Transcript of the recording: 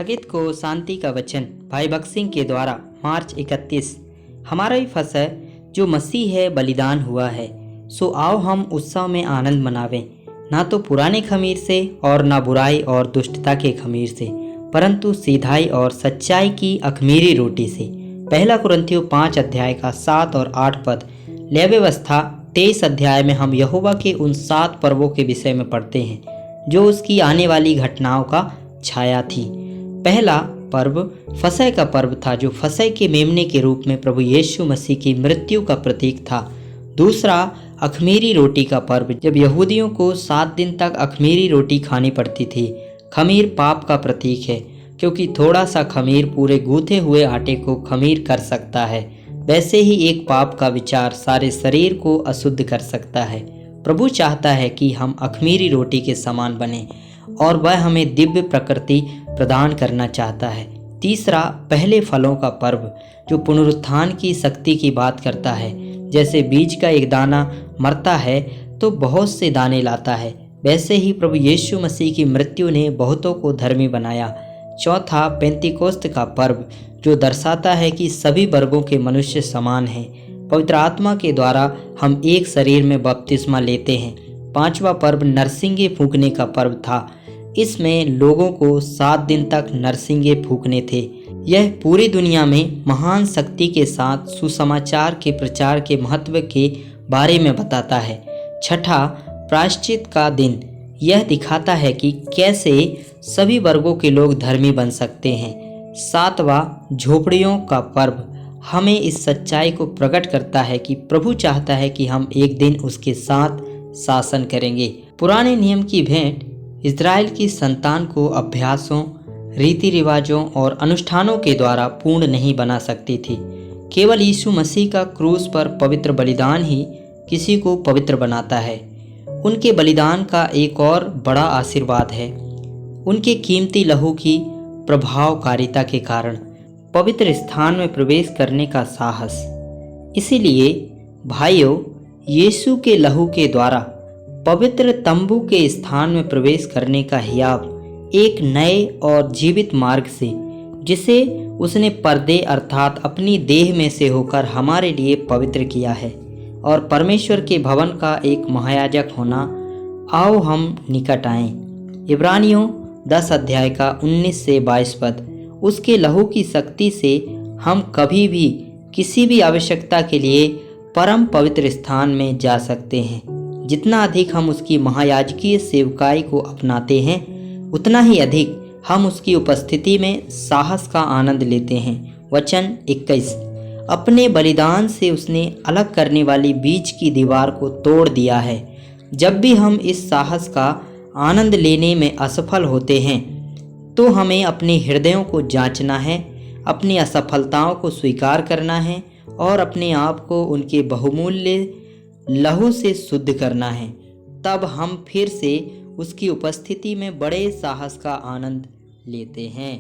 स्थगित को शांति का वचन भाई भगत सिंह के द्वारा मार्च 31। हमारा ही फसह जो मसीह है बलिदान हुआ है, सो आओ हम उत्सव में आनंद मनावें, ना तो पुराने खमीर से और ना बुराई और दुष्टता के खमीर से, परंतु सीधाई और सच्चाई की अखमीरी रोटी से। पहला कुरिन्थियों 5 अध्याय का 7 और 8 पद। लय व्यवस्था 23 अध्याय में हम यहोवा के उन 7 पर्वों के विषय में पढ़ते हैं जो उसकी आने वाली घटनाओं का छाया थी। पहला पर्व फसह का पर्व था, जो फसह के मेमने के रूप में प्रभु यीशु मसीह की मृत्यु का प्रतीक था। दूसरा अखमीरी रोटी का पर्व, जब यहूदियों को 7 दिन तक अखमीरी रोटी खानी पड़ती थी। खमीर पाप का प्रतीक है, क्योंकि थोड़ा सा खमीर पूरे गूथे हुए आटे को खमीर कर सकता है। वैसे ही एक पाप का विचार सारे शरीर को अशुद्ध कर सकता है। प्रभु चाहता है कि हम अखमीरी रोटी के समान बने और वह हमें दिव्य प्रकृति प्रदान करना चाहता है। तीसरा पहले फलों का पर्व, जो पुनरुत्थान की शक्ति की बात करता है। जैसे बीज का एक दाना मरता है तो बहुत से दाने लाता है, वैसे ही प्रभु यीशु मसीह की मृत्यु ने बहुतों को धर्मी बनाया। चौथा पेंतीकोस्त का पर्व, जो दर्शाता है कि सभी वर्गों के मनुष्य समान हैं। पवित्र आत्मा के द्वारा हम एक शरीर में बपतिस्मा लेते हैं। पांचवा पर्व नरसिंगे फूंकने का पर्व था। इसमें लोगों को 7 दिन तक नरसिंगे फूंकने थे। यह पूरी दुनिया में महान शक्ति के साथ सुसमाचार के प्रचार के महत्व के बारे में बताता है। छठा प्रायश्चित का दिन, यह दिखाता है कि कैसे सभी वर्गों के लोग धर्मी बन सकते हैं। सातवां झोपड़ियों का पर्व हमें इस सच्चाई को प्रकट करता है कि प्रभु चाहता है कि हम एक दिन उसके साथ शासन करेंगे। पुराने नियम की भेंट इज़राइल की संतान को अभ्यासों, रीति रिवाजों और अनुष्ठानों के द्वारा पूर्ण नहीं बना सकती थी। केवल यीशु मसीह का क्रूस पर पवित्र बलिदान ही किसी को पवित्र बनाता है। उनके बलिदान का एक और बड़ा आशीर्वाद है उनके कीमती लहू की प्रभावकारिता के कारण पवित्र स्थान में प्रवेश करने का साहस। इसीलिए भाइयों, यीशु के लहू के द्वारा पवित्र तंबू के स्थान में प्रवेश करने का हियाव एक नए और जीवित मार्ग से, जिसे उसने पर्दे अर्थात अपनी देह में से होकर हमारे लिए पवित्र किया है, और परमेश्वर के भवन का एक महायाजक होना, आओ हम निकट आएं। इब्रानियों 10 अध्याय का 19 से 22 पद। उसके लहू की शक्ति से हम कभी भी किसी भी आवश्यकता के लिए परम पवित्र स्थान में जा सकते हैं। जितना अधिक हम उसकी महायाजकीय सेवकाई को अपनाते हैं, उतना ही अधिक हम उसकी उपस्थिति में साहस का आनंद लेते हैं। वचन 21। अपने बलिदान से उसने अलग करने वाली बीच की दीवार को तोड़ दिया है। जब भी हम इस साहस का आनंद लेने में असफल होते हैं, तो हमें अपने हृदयों को जांचना है, अपनी असफलताओं को स्वीकार करना है और अपने आप को उनके बहुमूल्य लहू से शुद्ध करना है। तब हम फिर से उसकी उपस्थिति में बड़े साहस का आनंद लेते हैं।